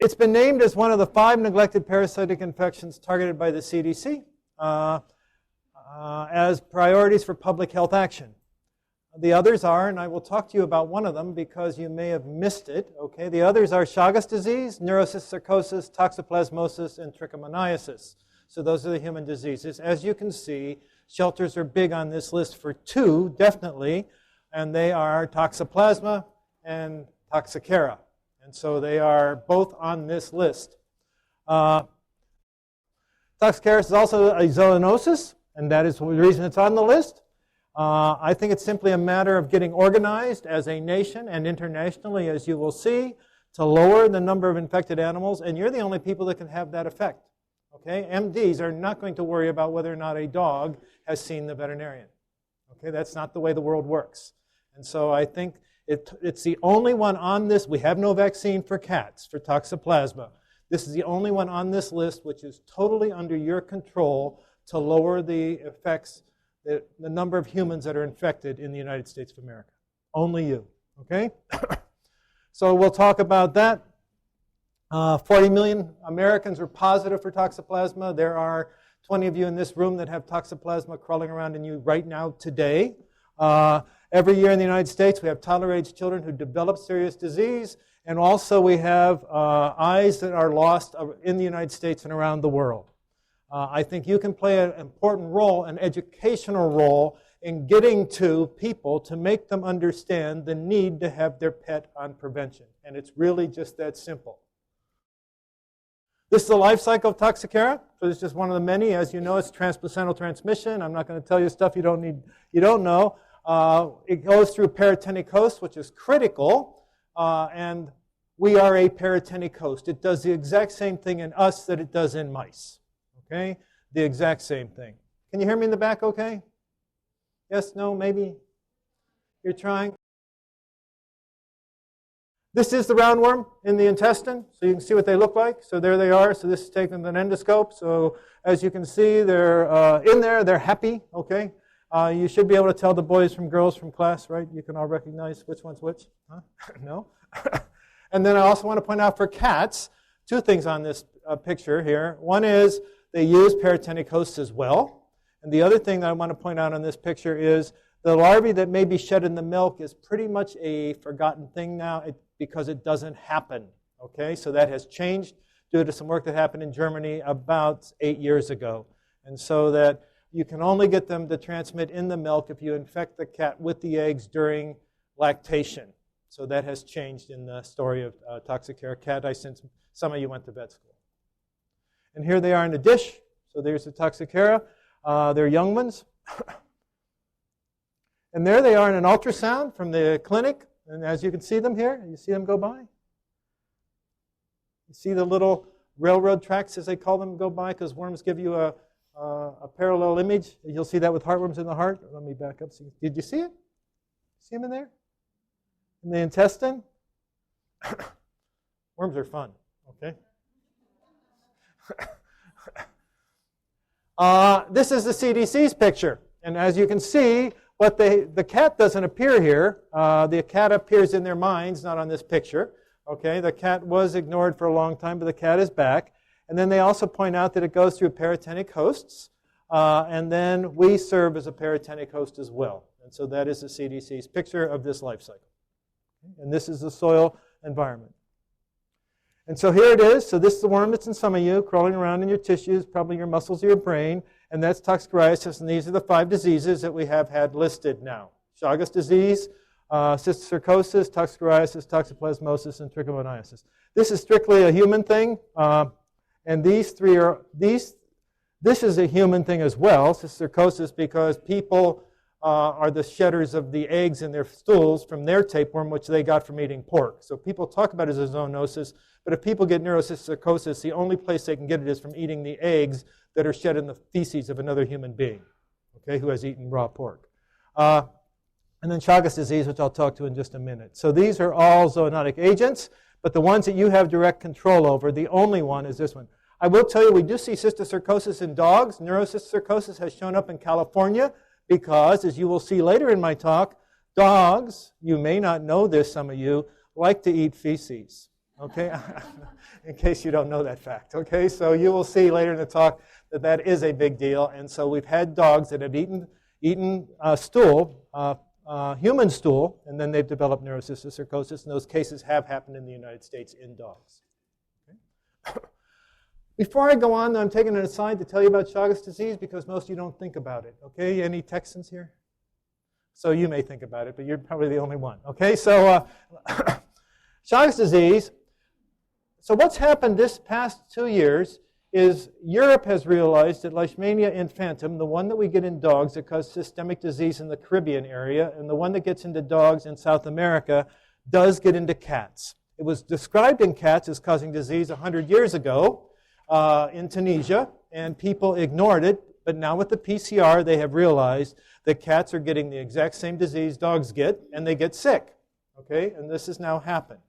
It's been named as one of the 5 neglected parasitic infections targeted by the CDC as priorities for public health action. The others are, and I will talk to you about one of them because you may have missed it, okay? The others are Chagas disease, neurocysticercosis, toxoplasmosis, and trichomoniasis. So those are the human diseases. As you can see, shelters are big on this list for 2, definitely, and they are Toxoplasma and Toxacara. And so they are both on this list. Toxocara is also a zoonosis, and that is the reason it's on the list. I think it's simply a matter of getting organized as a nation and internationally, as you will see, to lower the number of infected animals, and you're the only people that can have that effect. Okay? MDs are not going to worry about whether or not a dog has seen the veterinarian. Okay? That's not the way the world works. And so I think it's the only one on this. We have no vaccine for cats, for Toxoplasma. This is the only one on this list which is totally under your control to lower the effects, the number of humans that are infected in the United States of America. Only you, okay? So we'll talk about that. 40 million Americans are positive for Toxoplasma. There are 20 of you in this room that have Toxoplasma crawling around in you right now today. Every year in the United States, we have toddler-age children who develop serious disease, and also we have eyes that are lost in the United States and around the world. I think you can play an important role, an educational role, in getting to people to make them understand the need to have their pet on prevention. And it's really just that simple. This is the life cycle of Toxocara. So it's just one of the many. As you know, it's transplacental transmission. I'm not going to tell you stuff you don't know. It goes through paratenic host, which is critical. And we are a paratenic host. It does the exact same thing in us that it does in mice. Okay? The exact same thing. Can you hear me in the back okay? Yes, no, maybe? You're trying? This is the roundworm in the intestine, so you can see what they look like. So there they are. So this is taken with an endoscope. So as you can see, they're in there. They're happy, okay? You should be able to tell the boys from girls from class, right? You can all recognize which one's which. Huh? No? And then I also want to point out for cats, 2 things on this picture here. One is they use paratenic hosts as well. And the other thing that I want to point out on this picture is the larvae that may be shed in the milk is pretty much a forgotten thing now because it doesn't happen. Okay, so that has changed due to some work that happened in Germany about 8 years ago. And so that you can only get them to transmit in the milk if you infect the cat with the eggs during lactation. So that has changed in the story of Toxocara cati since some of you went to vet school. And here they are in a dish. So there's the Toxocara. They're young ones. And there they are in an ultrasound from the clinic. And as you can see them here, you see them go by. You see the little railroad tracks, as they call them, go by because worms give you a parallel image. You'll see that with heartworms in the heart. Let me back up. Did you see it? See them in there? In the intestine? Worms are fun, okay? This is the CDC's picture. And as you can see, the cat doesn't appear here. The cat appears in their minds, not on this picture. Okay, the cat was ignored for a long time, but the cat is back. And then they also point out that it goes through paratenic hosts. And then we serve as a paratenic host as well. And so that is the CDC's picture of this life cycle. And this is the soil environment. And so here it is. So this is the worm that's in some of you, crawling around in your tissues, probably your muscles of your brain. And that's toxocariasis. And these are the 5 diseases that we have had listed now. Chagas disease, cysticercosis, toxocariasis, toxoplasmosis, and trichomoniasis. This is strictly a human thing. And these 3 are, this is a human thing as well, cysticercosis, because people are the shedders of the eggs in their stools from their tapeworm, which they got from eating pork. So people talk about it as a zoonosis, but if people get neurocysticercosis, the only place they can get it is from eating the eggs that are shed in the feces of another human being, okay, who has eaten raw pork. And then Chagas disease, which I'll talk to in just a minute. So these are all zoonotic agents, but the ones that you have direct control over, the only one is this one. I will tell you, we do see cysticercosis in dogs. Neurocysticercosis has shown up in California because, as you will see later in my talk, dogs, you may not know this, some of you, like to eat feces. Okay, in case you don't know that fact. Okay, so you will see later in the talk that that is a big deal. And so we've had dogs that have eaten stool, human stool, and then they've developed neurocysticercosis, and those cases have happened in the United States in dogs. Okay. Before I go on, I'm taking an aside to tell you about Chagas disease because most of you don't think about it. Okay, any Texans here? So you may think about it, but you're probably the only one. Okay, so Chagas disease. So what's happened this past 2 years is Europe has realized that Leishmania infantum, the one that we get in dogs that causes systemic disease in the Caribbean area, and the one that gets into dogs in South America, does get into cats. It was described in cats as causing disease 100 years ago in Tunisia, and people ignored it. But now with the PCR, they have realized that cats are getting the exact same disease dogs get, and they get sick. Okay, and this has now happened.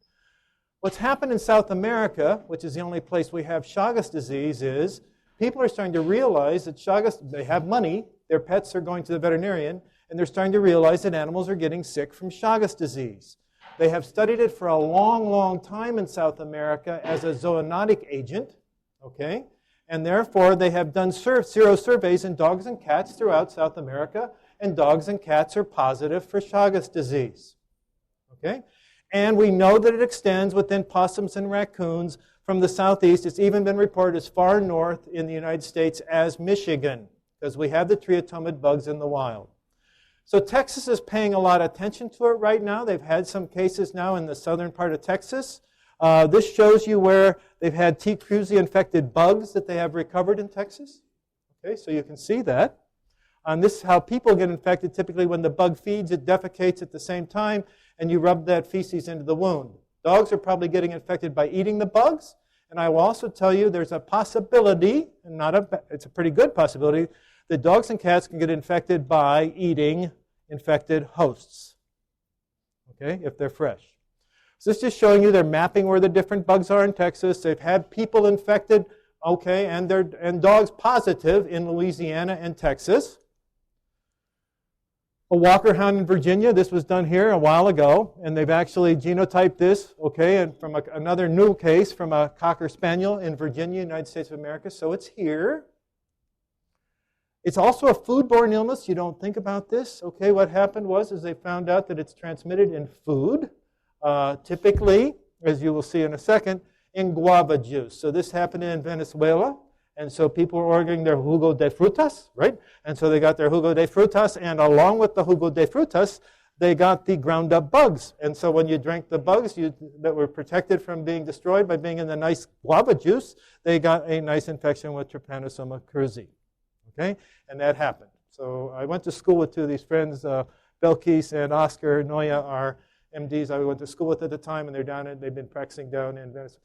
What's happened in South America, which is the only place we have Chagas disease, is people are starting to realize that Chagas, they have money, their pets are going to the veterinarian, and they're starting to realize that animals are getting sick from Chagas disease. They have studied it for a long, long time in South America as a zoonotic agent, okay? And therefore, they have done serosurveys in dogs and cats throughout South America, and dogs and cats are positive for Chagas disease, okay? And we know that it extends within possums and raccoons from the southeast. It's even been reported as far north in the United States as Michigan, because we have the triatomid bugs in the wild. So Texas is paying a lot of attention to it right now. They've had some cases now in the southern part of Texas. This shows you where they've had T. cruzi infected bugs that they have recovered in Texas. Okay, so you can see that. This is how people get infected. Typically when the bug feeds, it defecates at the same time, and you rub that feces into the wound. Dogs are probably getting infected by eating the bugs. And I will also tell you there's a possibility, and it's a pretty good possibility, that dogs and cats can get infected by eating infected hosts, okay, if they're fresh. So this is just showing you they're mapping where the different bugs are in Texas. They've had people infected, okay, and dogs positive in Louisiana and Texas. A Walker Hound in Virginia, this was done here a while ago, and they've actually genotyped this, okay, and from another new case from a Cocker Spaniel in Virginia, United States of America, so it's here. It's also a foodborne illness. You don't think about this, okay? What happened was they found out that it's transmitted in food, typically, as you will see in a second, in guava juice. So this happened in Venezuela. And so people were ordering their jugo de frutas, right? And so they got their jugo de frutas, and along with the jugo de frutas, they got the ground up bugs. And so when you drank the bugs that were protected from being destroyed by being in the nice guava juice, they got a nice infection with Trypanosoma cruzi, okay? And that happened. So I went to school with two of these friends, Belkis and Oscar Noya are MDs I went to school with at the time, and they've been practicing down in Venezuela.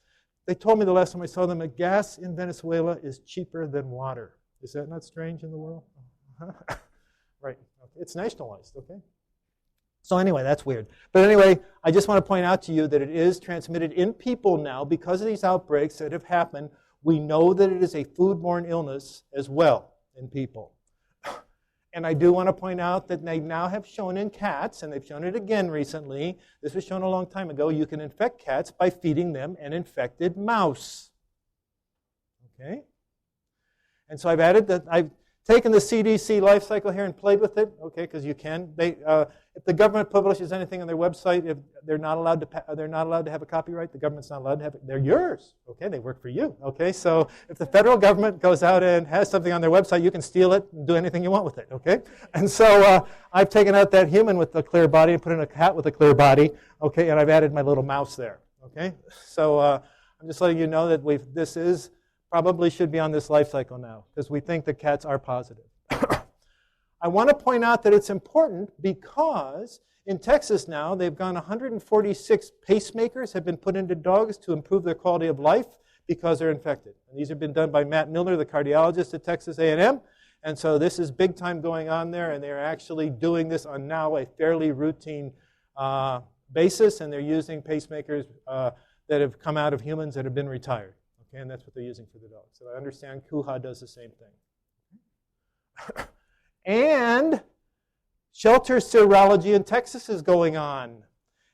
They told me the last time I saw them that gas in Venezuela is cheaper than water. Is that not strange in the world? Right. Okay. It's nationalized, okay? So anyway, that's weird. But anyway, I just want to point out to you that it is transmitted in people now because of these outbreaks that have happened. We know that it is a foodborne illness as well in people. And I do want to point out that they now have shown in cats, and they've shown it again recently, this was shown a long time ago, you can infect cats by feeding them an infected mouse. Okay? And so I've taken the CDC life cycle here and played with it, okay, because you can. If the government publishes anything on their website, if they're not allowed to have a copyright, the government's not allowed to have it. They're yours, okay? They work for you, okay? So if the federal government goes out and has something on their website, you can steal it and do anything you want with it, okay? And so I've taken out that human with the clear body and put in a cat with a clear body, okay? And I've added my little mouse there, okay? So I'm just letting you know that this is probably should be on this life cycle now because we think that cats are positive. I want to point out that it's important because in Texas now, they've gone 146 pacemakers have been put into dogs to improve their quality of life because they're infected. And these have been done by Matt Milner, the cardiologist at Texas A&M. And so this is big time going on there, and they're actually doing this on now a fairly routine basis, and they're using pacemakers that have come out of humans that have been retired. Okay, and that's what they're using for the dogs. So I understand Kuha does the same thing. And shelter serology in Texas is going on.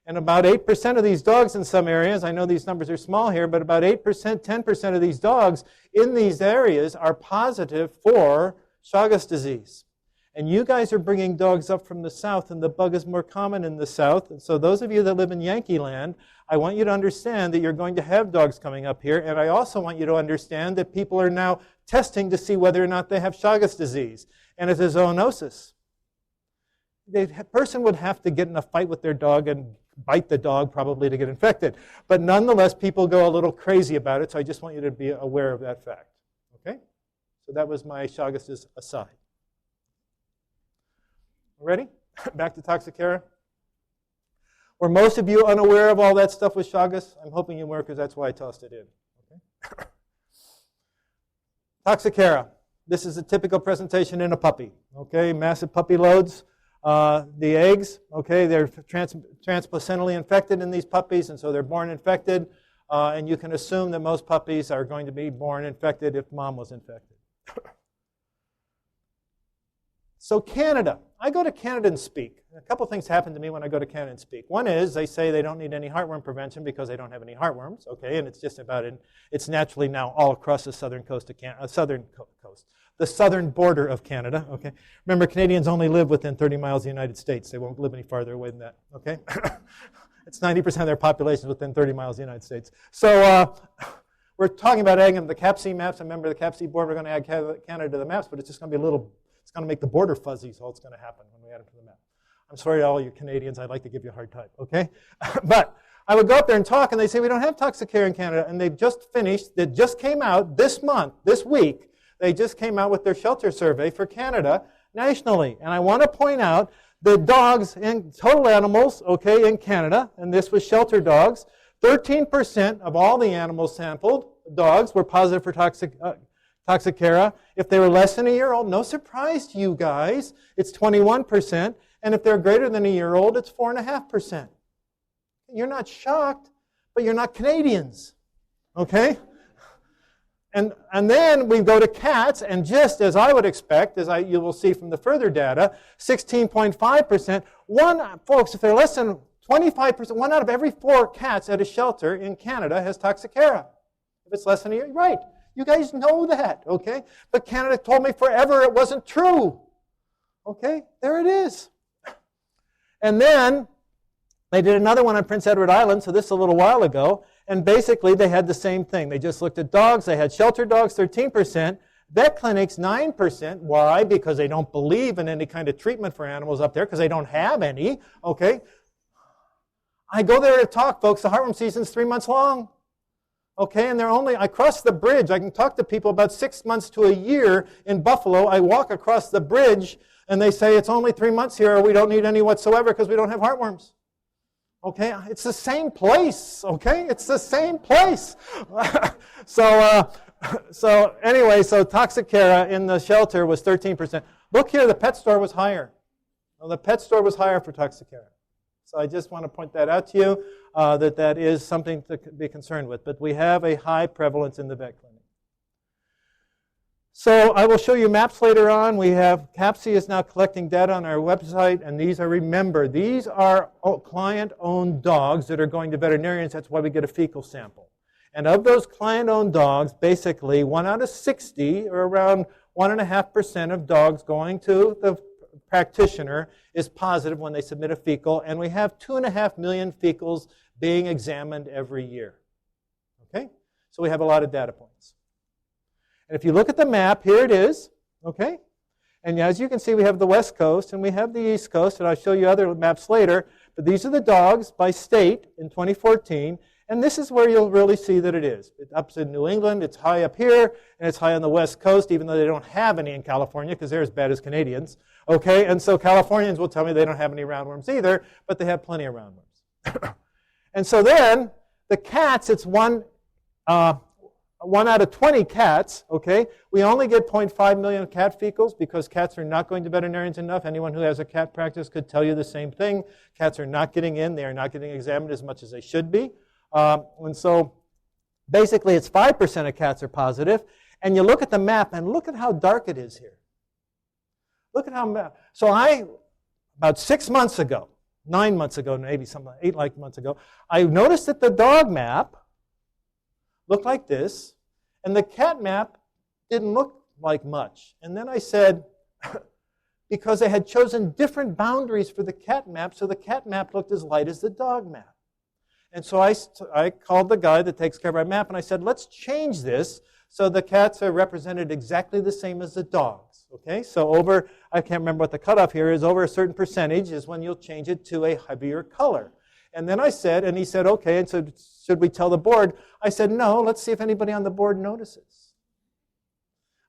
And about 8% of these dogs in some areas, I know these numbers are small here, but about 8%, 10% of these dogs in these areas are positive for Chagas disease. And you guys are bringing dogs up from the south, and the bug is more common in the south. And so those of you that live in Yankee land, I want you to understand that you're going to have dogs coming up here. And I also want you to understand that people are now testing to see whether or not they have Chagas disease. And it's a zoonosis. The person would have to get in a fight with their dog and bite the dog probably to get infected. But nonetheless, people go a little crazy about it, so I just want you to be aware of that fact. Okay? So that was my Chagas aside. Ready? Back to Toxacara. Were most of you unaware of all that stuff with Chagas? I'm hoping you were, because that's why I tossed it in. Okay? Toxacara. This is a typical presentation in a puppy. Okay, massive puppy loads. The eggs, okay, they're transplacentally infected in these puppies, and so they're born infected. And you can assume that most puppies are going to be born infected if mom was infected. So Canada. I go to Canada and speak. A couple things happen to me when I go to Canada and speak. One is they say they don't need any heartworm prevention because they don't have any heartworms, okay, and it's just about it. It's naturally now all across the southern coast of Canada, the southern border of Canada, okay. Remember, Canadians only live within 30 miles of the United States. They won't live any farther away than that, okay. It's 90% of their population within 30 miles of the United States. So we're talking about adding the CAPC maps. I remember the CAPC board, we're going to add Canada to the maps, but it's just going to be a little. It's going to make the border fuzzy, so it's going to happen when we add them to the map. I'm sorry to all you Canadians. I'd like to give you a hard time, okay? But I would go up there and talk, and they say, we don't have Toxacara in Canada. And they've just finished. It just came out this month, this week. They just came out with their shelter survey for Canada nationally. And I want to point out the dogs, in total animals, okay, in Canada, and this was shelter dogs, 13% of all the animals sampled, dogs, were positive for Toxacara. If they were less than a year old, no surprise to you guys, it's 21%. And if they're greater than a year old, it's 4.5%. You're not shocked, but you're not Canadians. Okay? And then we go to cats, and just as I would expect, you will see from the further data, 16.5%. Folks, if they're less than 25%, 1 out of every 4 cats at a shelter in Canada has Toxacara. If it's less than a year, right. You guys know that, okay? But Canada told me forever it wasn't true. Okay, there it is. And then they did another one on Prince Edward Island, so this is a little while ago, and basically they had the same thing. They just looked at dogs. They had shelter dogs, 13%. Vet clinics, 9%. Why? Because they don't believe in any kind of treatment for animals up there, because they don't have any, okay? I go there to talk, folks. The heartworm season's 3 months long. Okay, and I cross the bridge. I can talk to people about 6 months to a year in Buffalo. I walk across the bridge, and they say it's only 3 months here, or we don't need any whatsoever because we don't have heartworms. Okay, it's the same place. Okay, it's the same place. So Toxacara in the shelter was 13%. Look here, the pet store was higher. Well, the pet store was higher for Toxacara. So I just want to point that out to you, that is something to be concerned with. But we have a high prevalence in the vet clinic. So I will show you maps later on. We have CAPC is now collecting data on our website, and these are client-owned dogs that are going to veterinarians. That's why we get a fecal sample. And of those client-owned dogs, basically 1 out of 60, or around 1.5% of dogs going to the practitioner is positive when they submit a fecal, and we have 2.5 million fecals being examined every year. Okay? So we have a lot of data points. And if you look at the map, here it is. Okay? And as you can see, we have the West Coast and we have the East Coast, and I'll show you other maps later. But these are the dogs by state in 2014, and this is where you'll really see that it is. It's up in New England, it's high up here, and it's high on the West Coast, even though they don't have any in California, because they're as bad as Canadians. Okay, and so Californians will tell me they don't have any roundworms either, but they have plenty of roundworms. And so then, the cats, it's 1 out of 20 cats, okay? We only get 0.5 million cat fecals because cats are not going to veterinarians enough. Anyone who has a cat practice could tell you the same thing. Cats are not getting in. They are not getting examined as much as they should be. And so basically it's 5% of cats are positive. And you look at the map and look at how dark it is here. Look at how, so about 6 months ago, 9 months ago, maybe something, 8 months ago, I noticed that the dog map looked like this, and the cat map didn't look like much. And then I said, because I had chosen different boundaries for the cat map, so the cat map looked as light as the dog map. And so I called the guy that takes care of our map, and I said, let's change this so the cats are represented exactly the same as the dogs. Okay, so over, I can't remember what the cutoff here is, over a certain percentage is when you'll change it to a heavier color. And then I said, and he said, okay, and so should we tell the board? I said, no, let's see if anybody on the board notices.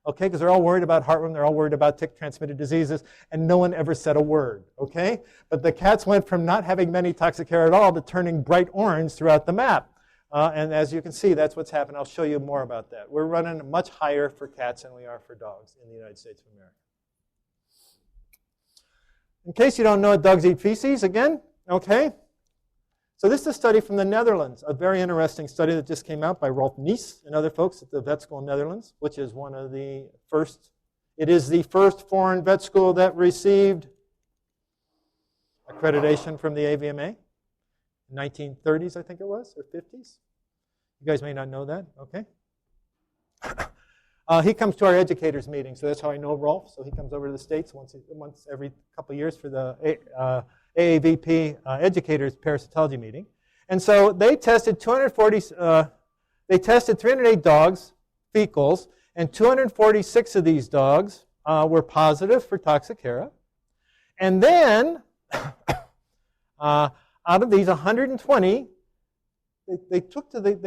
Okay, because they're all worried about heartworm, they're all worried about tick-transmitted diseases, and no one ever said a word, okay? But the cats went from not having many Toxocara at all to turning bright orange throughout the map. And as you can see, that's what's happened. I'll show you more about that. We're running much higher for cats than we are for dogs in the United States of America. In case you don't know it, dogs eat feces again, okay? So this is a study from the Netherlands, a very interesting study that just came out by Rolf Nies and other folks at the vet school in the Netherlands, which is one of the first, it is the first foreign vet school that received accreditation from the AVMA. 1930s, I think it was, or 50s. You guys may not know that, okay? He comes to our educators meeting, so that's how I know Rolf. So he comes over to the States once every couple of years for the AAVP educators parasitology meeting. And so they tested 308 dogs, fecals, and 246 of these dogs were positive for Toxocara. And then, out of these 120, they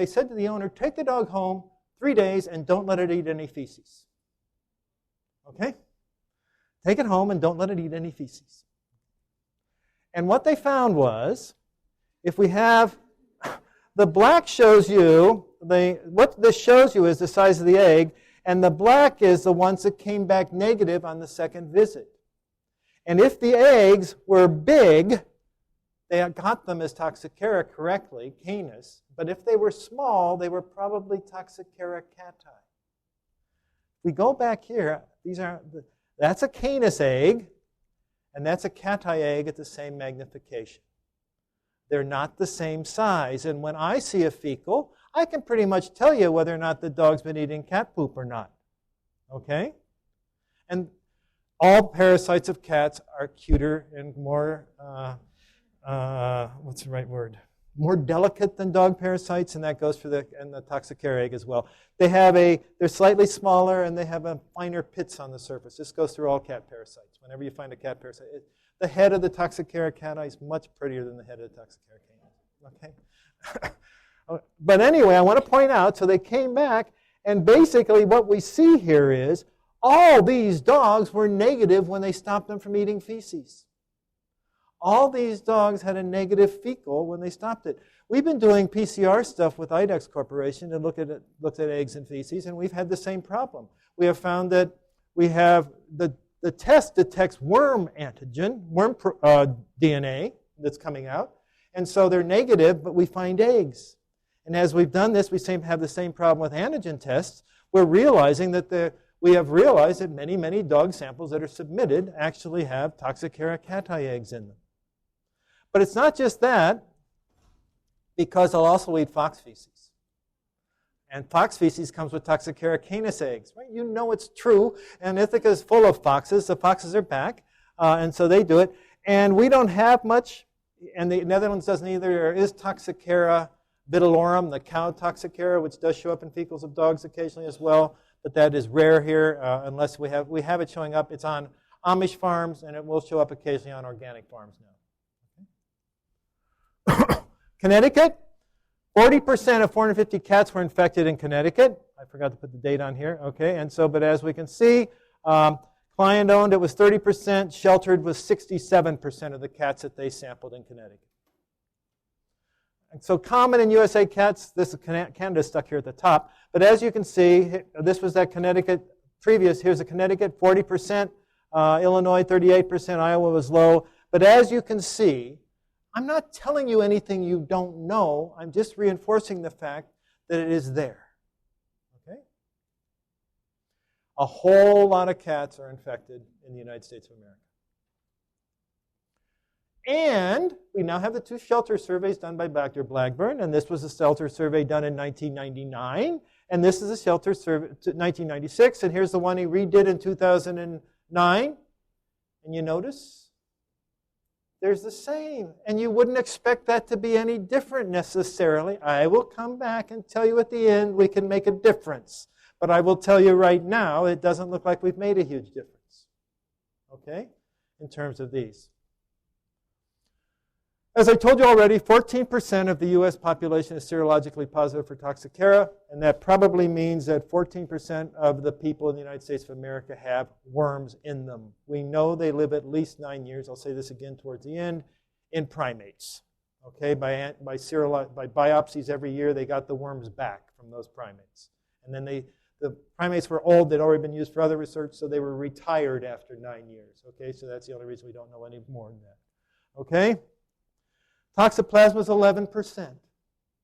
said to the owner, take the dog home 3 days and don't let it eat any feces. Okay? Take it home and don't let it eat any feces. And what they found was, if we have, the black shows you, what this shows you is the size of the egg, and the black is the ones that came back negative on the second visit. And if the eggs were big, they got them as Toxocara correctly, canis, but if they were small, they were probably Toxocara cati. We go back here, that's a canis egg, and that's a cati egg at the same magnification. They're not the same size, and when I see a fecal, I can pretty much tell you whether or not the dog's been eating cat poop or not. Okay? And all parasites of cats are cuter and more, what's the right word? More delicate than dog parasites, and that goes for the Toxocara egg as well. They're slightly smaller and they have a finer pits on the surface. This goes through all cat parasites. Whenever you find a cat parasite, the head of the Toxocara cati is much prettier than the head of the Toxocara canis. Okay? But anyway, I want to point out, so they came back, and basically what we see here is all these dogs were negative when they stopped them from eating feces. All these dogs had a negative fecal when they stopped it. We've been doing PCR stuff with IDEX Corporation and looked at eggs and feces, and we've had the same problem. We have found that we have the test detects worm antigen, worm DNA that's coming out, and so they're negative, but we find eggs. And as we've done this, we have the same problem with antigen tests. We're realizing that we have realized that many, many dog samples that are submitted actually have Toxocara cati eggs in them. But it's not just that, because they'll also eat fox feces. And fox feces comes with Toxocara canis eggs. Right? You know it's true, and Ithaca is full of foxes. The foxes are back, and so they do it. And we don't have much, and the Netherlands doesn't either. There is Toxocara vitellorum, the cow Toxocara, which does show up in fecals of dogs occasionally as well, but that is rare here unless we have it showing up. It's on Amish farms, and it will show up occasionally on organic farms now. Connecticut, 40% of 450 cats were infected in Connecticut. I forgot to put the date on here. Okay, and so, but as we can see, client-owned, it was 30%. Sheltered was 67% of the cats that they sampled in Connecticut. And so common in USA cats, this is Canada stuck here at the top. But as you can see, this was that Connecticut previous. Here's a Connecticut, 40%. Illinois, 38%. Iowa was low. But as you can see, I'm not telling you anything you don't know. I'm just reinforcing the fact that it is there. Okay? A whole lot of cats are infected in the United States of America. And we now have the 2 shelter surveys done by Dr. Blackburn, and this was a shelter survey done in 1999, and this is a shelter survey 1996, and here's the one he redid in 2009. And you notice there's the same, and you wouldn't expect that to be any different necessarily. I will come back and tell you at the end we can make a difference, but I will tell you right now it doesn't look like we've made a huge difference, okay, in terms of these. As I told you already, 14% of the U.S. population is serologically positive for Toxocara, and that probably means that 14% of the people in the United States of America have worms in them. We know they live at least 9 years, I'll say this again towards the end, in primates. Okay, by biopsies every year, they got the worms back from those primates. And then the primates were old, they'd already been used for other research, so they were retired after 9 years. Okay, so that's the only reason we don't know any more than that. Okay? Toxoplasma is 11%,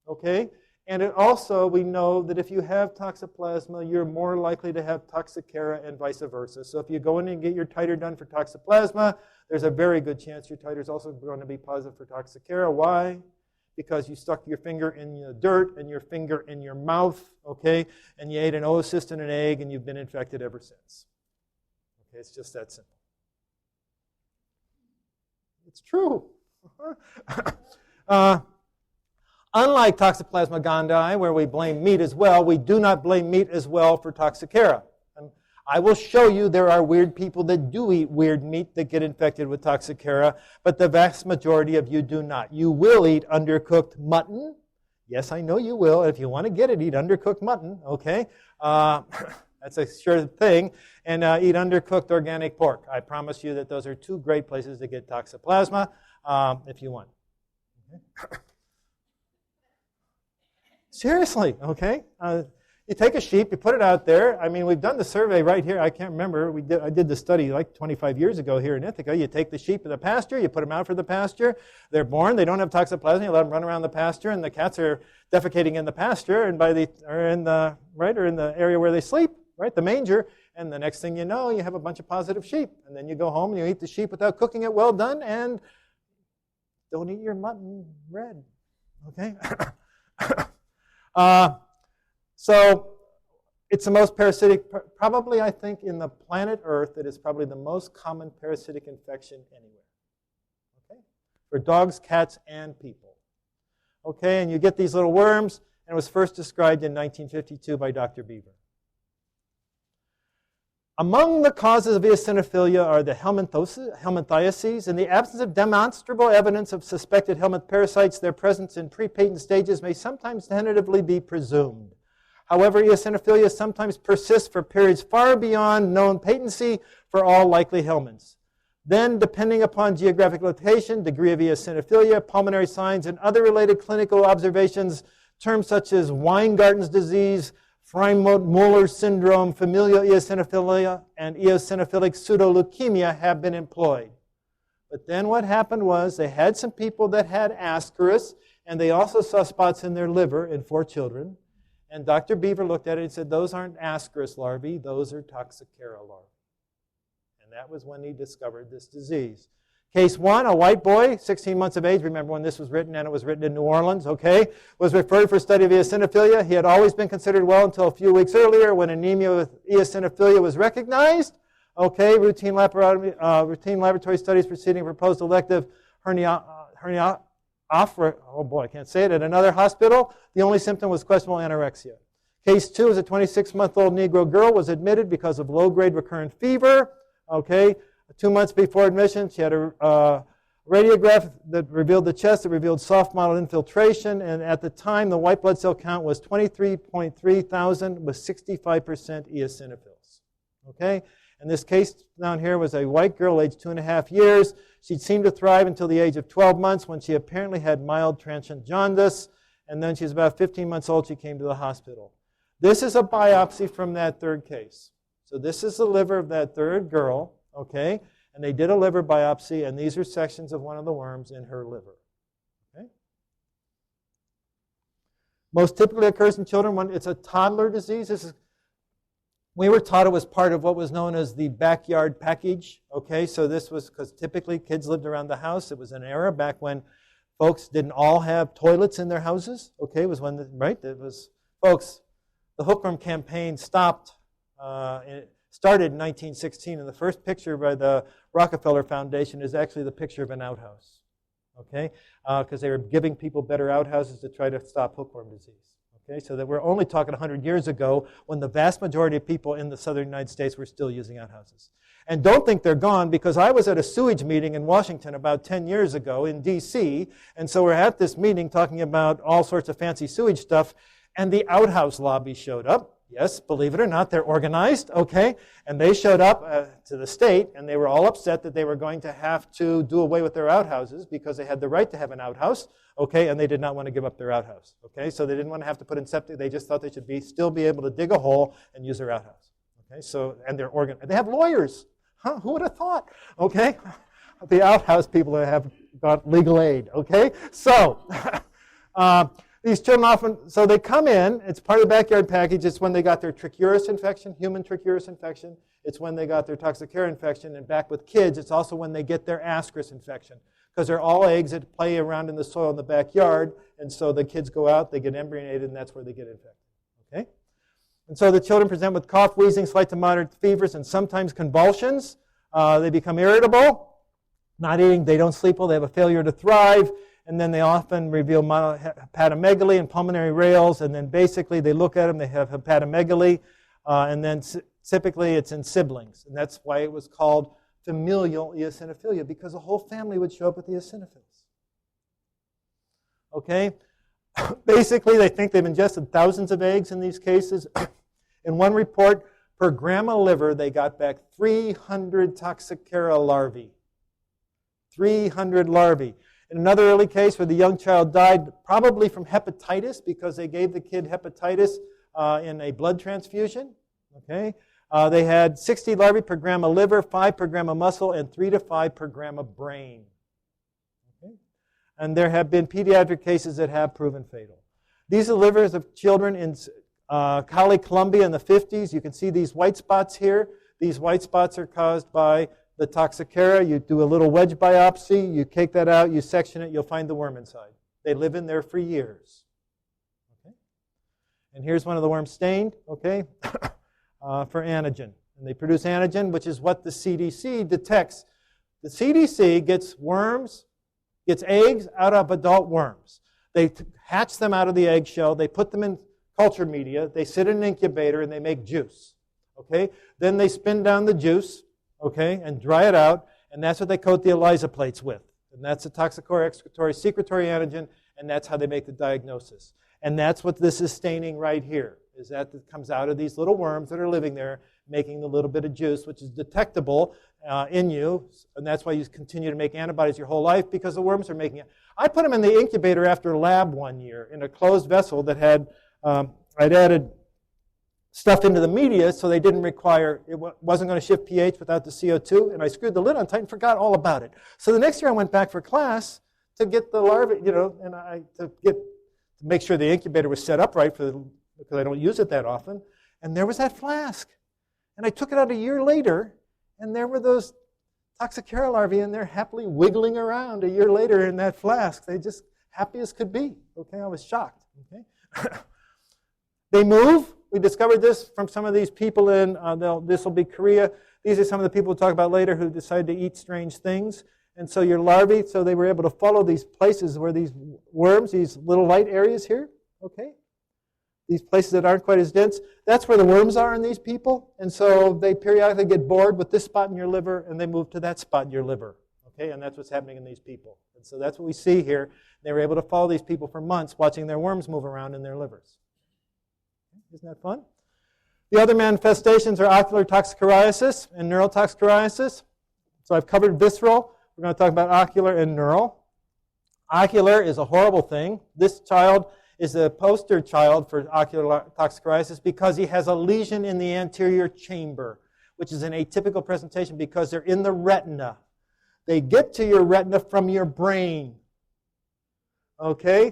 okay? And it also, we know that if you have Toxoplasma, you're more likely to have Toxocara and vice versa. So if you go in and get your titer done for Toxoplasma, there's a very good chance your titer is also going to be positive for Toxocara. Why? Because you stuck your finger in the dirt and your finger in your mouth, okay? And you ate an oocyst and an egg and you've been infected ever since. Okay, it's just that simple. It's true. Unlike Toxoplasma gondii, where we blame meat as well, we do not blame meat as well for Toxocara. And I will show you there are weird people that do eat weird meat that get infected with Toxocara, but the vast majority of you do not. You will eat undercooked mutton. Yes, I know you will. If you want to get it, eat undercooked mutton, okay? That's a sure thing. And eat undercooked organic pork. I promise you that those are 2 great places to get Toxoplasma. If you want. Okay. Seriously, okay? You take a sheep, you put it out there. I mean, we've done the survey right here. I can't remember. I did the study like 25 years ago here in Ithaca. You take the sheep in the pasture, you put them out for the pasture. They're born, they don't have Toxoplasma. You let them run around the pasture, and the cats are defecating in the pasture and in the area where they sleep, right? The manger. And the next thing you know, you have a bunch of positive sheep. And then you go home and you eat the sheep without cooking it well done, and don't eat your mutton red, okay? So it's the most parasitic, probably I think in the planet Earth, it is probably the most common parasitic infection anywhere, okay? For dogs, cats, and people. Okay, and you get these little worms, and it was first described in 1952 by Dr. Beaver. Among the causes of eosinophilia are the helminthiases. In the absence of demonstrable evidence of suspected helminth parasites, their presence in pre-patent stages may sometimes tentatively be presumed. However, eosinophilia sometimes persists for periods far beyond known patency for all likely helminths. Then, depending upon geographic location, degree of eosinophilia, pulmonary signs, and other related clinical observations, terms such as Weingarten's disease, Freimut-Müller syndrome, familial eosinophilia, and eosinophilic pseudoleukemia have been employed. But then what happened was they had some people that had Ascaris, and they also saw spots in their liver in 4 children. And Dr. Beaver looked at it and said, those aren't Ascaris larvae, those are Toxocara larvae. And that was when he discovered this disease. Case 1, a white boy, 16 months of age. Remember when this was written, and it was written in New Orleans, okay? Was referred for study of eosinophilia. He had always been considered well until a few weeks earlier when anemia with eosinophilia was recognized. Okay, routine laboratory studies preceding proposed elective hernia oh boy, I can't say it, at another hospital. The only symptom was questionable anorexia. Case 2 is a 26-month-old Negro girl was admitted because of low-grade recurrent fever. Okay, 2 months before admission, she had a radiograph that revealed the chest, that revealed soft mottled infiltration, and at the time, the white blood cell count was 23.3 thousand with 65% eosinophils. Okay, and this case down here was a white girl, aged 2.5 years. She seemed to thrive until the age of 12 months when she apparently had mild transient jaundice, and then she was about 15 months old, she came to the hospital. This is a biopsy from that 3rd case. So this is the liver of that 3rd girl, okay? And they did a liver biopsy, and these are sections of one of the worms in her liver. Okay? Most typically occurs in children when it's a toddler disease. We were taught it was part of what was known as the backyard package. Okay, so this was because typically kids lived around the house. It was an era back when folks didn't all have toilets in their houses. Okay, it was when, right? It was, folks, the hookworm campaign stopped, it started in 1916, and the first picture by the Rockefeller Foundation is actually the picture of an outhouse. Okay, because they were giving people better outhouses to try to stop hookworm disease. Okay, so that we're only talking 100 years ago when the vast majority of people in the southern United States were still using outhouses. And don't think they're gone, because I was at a sewage meeting in Washington about 10 years ago in D.C., and so we're at this meeting talking about all sorts of fancy sewage stuff, and the outhouse lobby showed up. Yes, believe it or not, they're organized, okay? And they showed up to the state, and they were all upset that they were going to have to do away with their outhouses because they had the right to have an outhouse, okay? And they did not want to give up their outhouse, okay? So they didn't want to have to put in septic. They just thought they should still be able to dig a hole and use their outhouse, okay? So, and they're they have lawyers. Huh? Who would have thought, okay? The outhouse people have got legal aid, okay? So, these children often, so they come in, it's part of the backyard package. It's when they got their trichuris infection, human trichuris infection. It's when they got their Toxocara infection. And back with kids, it's also when they get their ascaris infection, because they're all eggs that play around in the soil in the backyard. And so the kids go out, they get embryonated, and that's where they get infected. Okay? And so the children present with cough, wheezing, slight to moderate fevers, and sometimes convulsions. They become irritable, not eating, they don't sleep well, they have a failure to thrive. And then they often reveal hepatomegaly and pulmonary rales, and then basically they look at them, they have hepatomegaly, and then typically it's in siblings. And that's why it was called familial eosinophilia, because the whole family would show up with eosinophils. Okay? Basically, they think they've ingested thousands of eggs in these cases. In one report, per gram of liver, they got back 300 Toxocara larvae. 300 larvae. In another early case where the young child died probably from hepatitis because they gave the kid hepatitis in a blood transfusion. Okay, they had 60 larvae per gram of liver, 5 per gram of muscle, and 3 to 5 per gram of brain. Okay? And there have been pediatric cases that have proven fatal. These are livers of children in Cali, Colombia in the 50s. You can see these white spots here. These white spots are caused by the Toxocara. You do a little wedge biopsy, you take that out, you section it, you'll find the worm inside. They live in there for years. Okay? And here's one of the worms stained, okay, for antigen. And they produce antigen, which is what the CDC detects. The CDC gets worms, gets eggs out of adult worms. They hatch them out of the eggshell, they put them in culture media, they sit in an incubator, and they make juice. Okay? Then they spin down the juice, okay, and dry it out, and that's what they coat the ELISA plates with. And that's a Toxocara excretory secretory antigen, and that's how they make the diagnosis. And that's what this is staining right here, is that it comes out of these little worms that are living there, making the little bit of juice, which is detectable in you, and that's why you continue to make antibodies your whole life, because the worms are making it. I put them in the incubator after lab one year in a closed vessel that had, I'd added stuff into the media so they didn't require, it wasn't going to shift pH without the CO2, and I screwed the lid on tight and forgot all about it. So the next year I went back for class to get the larvae, and to make sure the incubator was set up right because I don't use it that often, and there was that flask. And I took it out a year later, and there were those Toxocara larvae in there happily wiggling around a year later in that flask. They just happy as could be. Okay, I was shocked. Okay, they move. We discovered this from some of these people in, this will be Korea. These are some of the people we'll talk about later who decide to eat strange things. And so your larvae, so they were able to follow these places where these worms, these little light areas here, okay? These places that aren't quite as dense, that's where the worms are in these people. And so they periodically get bored with this spot in your liver, and they move to that spot in your liver, okay? And that's what's happening in these people. And so that's what we see here. They were able to follow these people for months, watching their worms move around in their livers. Isn't that fun? The other manifestations are ocular toxocariasis and neural toxocariasis. So I've covered visceral. We're going to talk about ocular and neural. Ocular is a horrible thing. This child is a poster child for ocular toxocariasis because he has a lesion in the anterior chamber, which is an atypical presentation because they're in the retina. They get to your retina from your brain. Okay?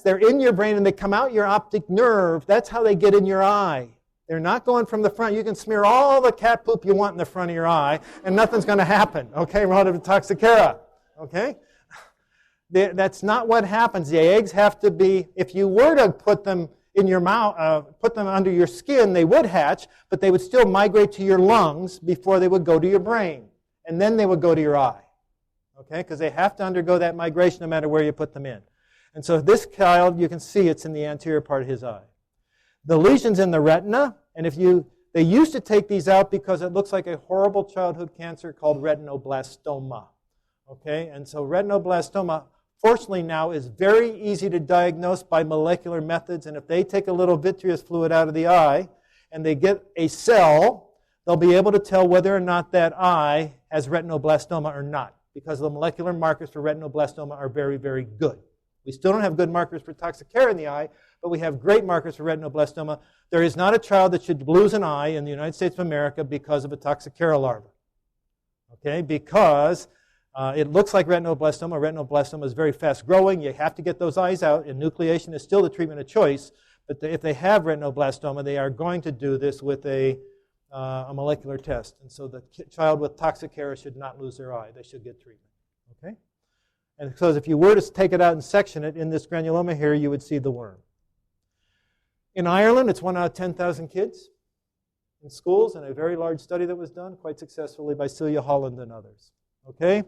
They're in your brain and they come out your optic nerve. That's how they get in your eye. They're not going from the front. You can smear all the cat poop you want in the front of your eye, and nothing's going to happen, okay, relative to Toxocara, okay? That's not what happens. The eggs have to be, if you were to put them in your mouth, put them under your skin, they would hatch, but they would still migrate to your lungs before they would go to your brain, and then they would go to your eye, okay, because they have to undergo that migration no matter where you put them in. And so this child, you can see it's in the anterior part of his eye. The lesion's in the retina, and they used to take these out because it looks like a horrible childhood cancer called retinoblastoma. Okay, and so retinoblastoma, fortunately now, is very easy to diagnose by molecular methods, and if they take a little vitreous fluid out of the eye and they get a cell, they'll be able to tell whether or not that eye has retinoblastoma or not, because the molecular markers for retinoblastoma are very, very good. We still don't have good markers for Toxocara in the eye, but we have great markers for retinoblastoma. There is not a child that should lose an eye in the United States of America because of a Toxocara larva. Okay, because it looks like retinoblastoma. Retinoblastoma is very fast growing. You have to get those eyes out, and nucleation is still the treatment of choice. But if they have retinoblastoma, they are going to do this with a molecular test. And so the child with Toxocara should not lose their eye. They should get treatment. Okay? And so if you were to take it out and section it in this granuloma here, you would see the worm. In Ireland, it's 1 out of 10,000 kids in schools, and a very large study that was done quite successfully by Celia Holland and others. Okay?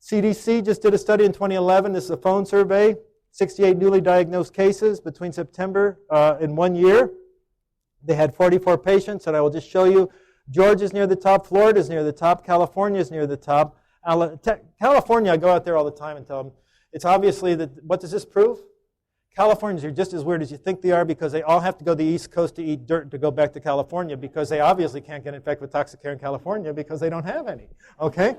CDC just did a study in 2011. This is a phone survey, 68 newly diagnosed cases between September in 1 year. They had 44 patients, and I will just show you. Georgia's near the top, Florida's near the top, California's near the top. California, I go out there all the time and tell them, it's obviously that, what does this prove? Californians are just as weird as you think they are because they all have to go to the East Coast to eat dirt to go back to California because they obviously can't get infected with Toxocara in California because they don't have any, okay?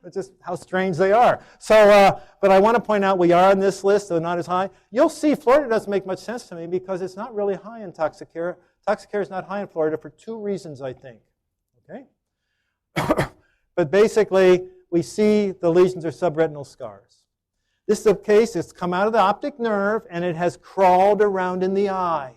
That's just how strange they are. So, but I want to point out we are on this list, though not as high. You'll see Florida doesn't make much sense to me because it's not really high in Toxocara. Toxocara is not high in Florida for 2 reasons, I think, okay? But basically, we see the lesions are subretinal scars. This is a case, it's come out of the optic nerve, and it has crawled around in the eye.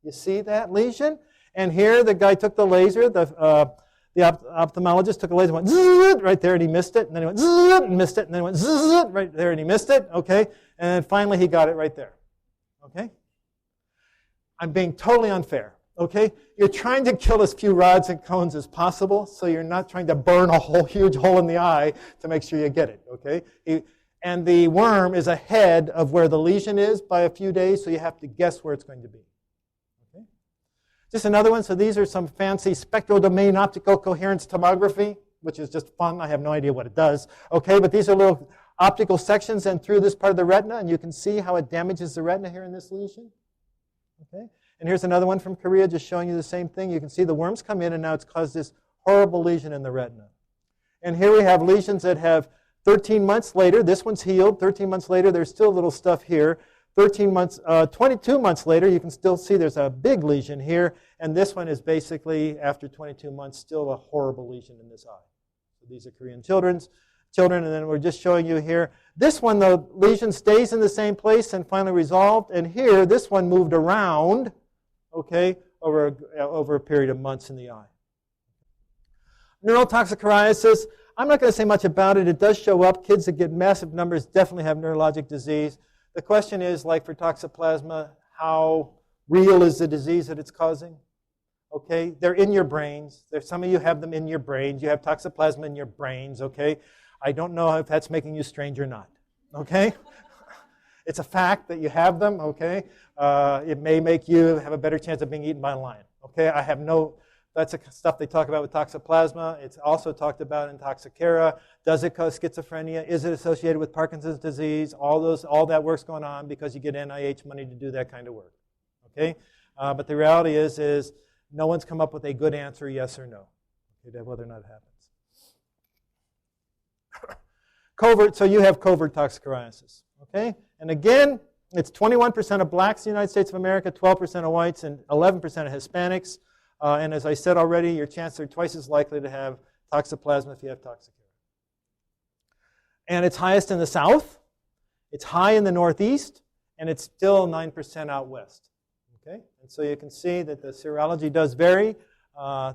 You see that lesion? And here the guy took the laser, the ophthalmologist took a laser and went zzz, right there, and he missed it, and then he went zzz, and missed it, and then he went zzz, right there, and he missed it, okay? And then finally he got it right there, okay? I'm being totally unfair, okay? You're trying to kill as few rods and cones as possible, so you're not trying to burn a whole huge hole in the eye to make sure you get it, okay? And the worm is ahead of where the lesion is by a few days, so you have to guess where it's going to be. Okay? Just another one. So these are some fancy spectral domain optical coherence tomography, which is just fun. I have no idea what it does. Okay, but these are little optical sections and through this part of the retina, and you can see how it damages the retina here in this lesion. Okay, and here's another one from Korea, just showing you the same thing. You can see the worms come in, and now it's caused this horrible lesion in the retina. And here we have lesions that have 13 months later, this one's healed. 13 months later, there's still little stuff here. 22 months later, you can still see there's a big lesion here. And this one is basically, after 22 months, still a horrible lesion in this eye. So these are Korean children. And then we're just showing you here. This one, the lesion stays in the same place and finally resolved. And here, this one moved around, okay, over a period of months in the eye. Neurotoxicariasis. I'm not going to say much about it. It does show up. Kids that get massive numbers definitely have neurologic disease. The question is, like for toxoplasma, how real is the disease that it's causing? Okay, they're in your brains. Some of you have them in your brains. You have toxoplasma in your brains, okay? I don't know if that's making you strange or not, okay? It's a fact that you have them, okay? It may make you have a better chance of being eaten by a lion, okay? I have no... That's the stuff they talk about with toxoplasma. It's also talked about in Toxocara. Does it cause schizophrenia? Is it associated with Parkinson's disease? All that work's going on because you get NIH money to do that kind of work. Okay? But the reality is no one's come up with a good answer, yes or no, okay, whether or not it happens. Covert, so you have covert toxocariasis. Okay? And again, it's 21% of blacks in the United States of America, 12% of whites, and 11% of Hispanics. And as I said already, your chances are twice as likely to have toxoplasma if you have Toxocara. And it's highest in the south, it's high in the northeast, and it's still 9% out west. Okay? And so you can see that the serology does vary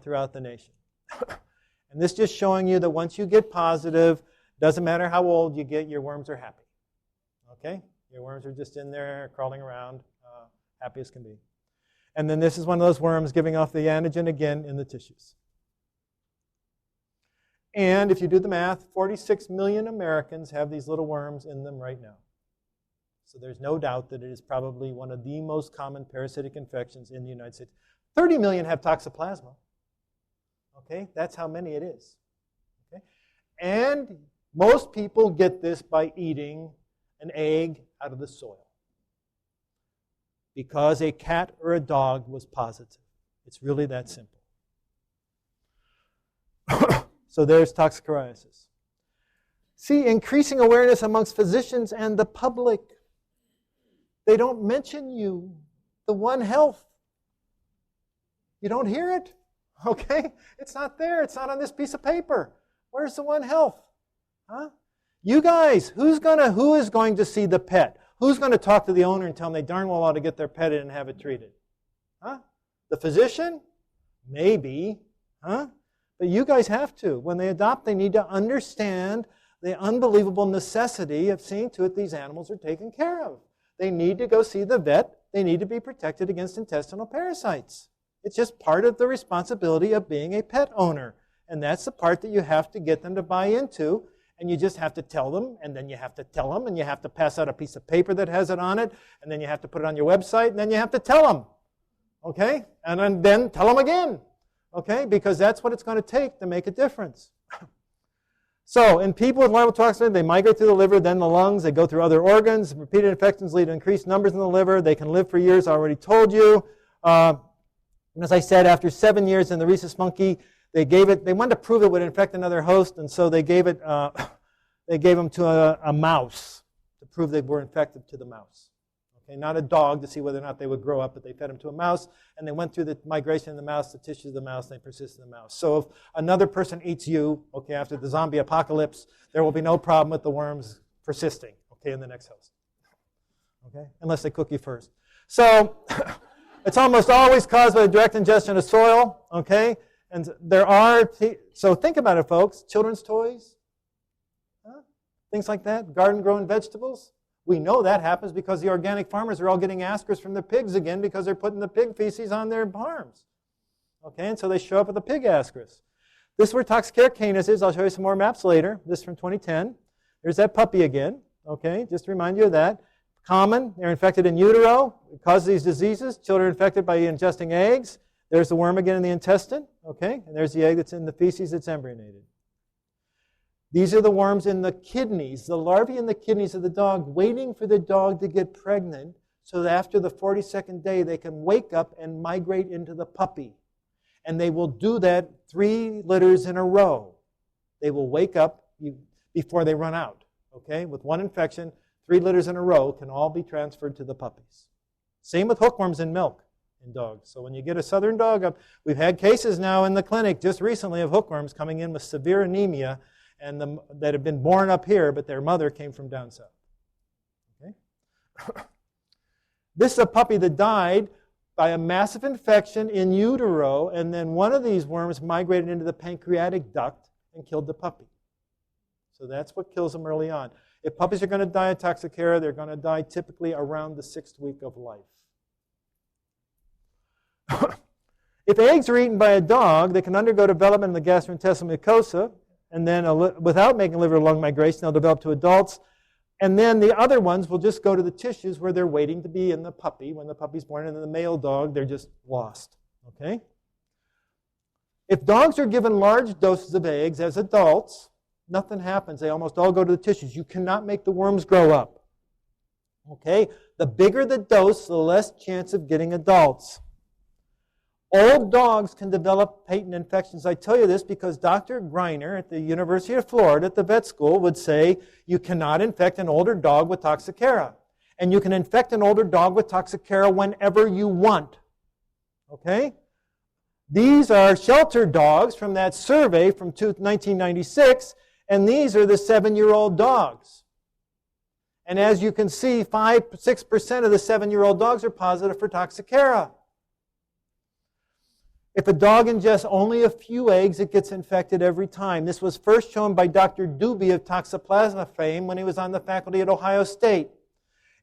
throughout the nation. And this just showing you that once you get positive, doesn't matter how old you get, your worms are happy. Okay? Your worms are just in there crawling around, happy as can be. And then this is one of those worms giving off the antigen again in the tissues. And if you do the math, 46 million Americans have these little worms in them right now. So there's no doubt that it is probably one of the most common parasitic infections in the United States. 30 million have toxoplasma. Okay, that's how many it is. Okay? And most people get this by eating an egg out of the soil because a cat or a dog was positive. It's really that simple. So there's toxocariasis. See, increasing awareness amongst physicians and the public. They don't mention you, the One Health. You don't hear it, okay? It's not there. It's not on this piece of paper. Where's the One Health? Huh? You guys, who is going to see the pet? Who's going to talk to the owner and tell them they darn well ought to get their pet in and have it treated? Huh? The physician? Maybe. Huh? But you guys have to. When they adopt, they need to understand the unbelievable necessity of seeing to it these animals are taken care of. They need to go see the vet. They need to be protected against intestinal parasites. It's just part of the responsibility of being a pet owner. And that's the part that you have to get them to buy into. And you just have to tell them, and then you have to tell them, and you have to pass out a piece of paper that has it on it, and then you have to put it on your website, and then you have to tell them. Okay? And then tell them again. Okay? Because that's what it's going to take to make a difference. So, in people with larval toxin, they migrate through the liver, then the lungs, they go through other organs. Repeated infections lead to increased numbers in the liver. They can live for years, I already told you. And as I said, after 7 years in the rhesus monkey, they wanted to prove it would infect another host, and so they gave them to a mouse to prove they were infected to the mouse. Okay, not a dog to see whether or not they would grow up, but they fed them to a mouse, and they went through the migration of the mouse, the tissues of the mouse, and they persisted in the mouse. So if another person eats you, okay, after the zombie apocalypse, there will be no problem with the worms persisting, okay, in the next host. Okay, unless they cook you first. So it's almost always caused by direct ingestion of soil, okay? And there are, so think about it, folks, children's toys, things like that, garden-grown vegetables. We know that happens because the organic farmers are all getting ascaris from their pigs again because they're putting the pig feces on their farms. Okay, and so they show up with the pig ascaris. This is where Toxocara canis is. I'll show you some more maps later. This is from 2010. There's that puppy again. Okay, just to remind you of that. Common, they're infected in utero. It causes these diseases. Children are infected by ingesting eggs. There's the worm again in the intestine. Okay, and there's the egg that's in the feces that's embryonated. These are the worms in the kidneys, the larvae in the kidneys of the dog, waiting for the dog to get pregnant so that after the 42nd day they can wake up and migrate into the puppy. And they will do that 3 litters in a row. They will wake up before they run out. Okay, with one infection, 3 litters in a row can all be transferred to the puppies. Same with hookworms in milk in dogs. So when you get a southern dog, we've had cases now in the clinic just recently of hookworms coming in with severe anemia and that have been born up here, but their mother came from down south. Okay? This is a puppy that died by a massive infection in utero, and then one of these worms migrated into the pancreatic duct and killed the puppy. So that's what kills them early on. If puppies are going to die of Toxocara, they're going to die typically around the 6th week of life. If eggs are eaten by a dog, they can undergo development in the gastrointestinal mucosa, and then without making liver or lung migration, they'll develop to adults. And then the other ones will just go to the tissues where they're waiting to be in the puppy. When the puppy's born, and then the male dog, they're just lost. Okay? If dogs are given large doses of eggs as adults, nothing happens. They almost all go to the tissues. You cannot make the worms grow up. Okay? The bigger the dose, the less chance of getting adults. Old dogs can develop patent infections. I tell you this because Dr. Greiner at the University of Florida at the vet school would say you cannot infect an older dog with Toxocara. And you can infect an older dog with Toxocara whenever you want. Okay? These are shelter dogs from that survey from 1996, and these are the 7-year-old dogs. And as you can see, 6% of the 7-year-old dogs are positive for Toxacara. If a dog ingests only a few eggs, it gets infected every time. This was first shown by Dr. Doobie of Toxoplasma fame when he was on the faculty at Ohio State.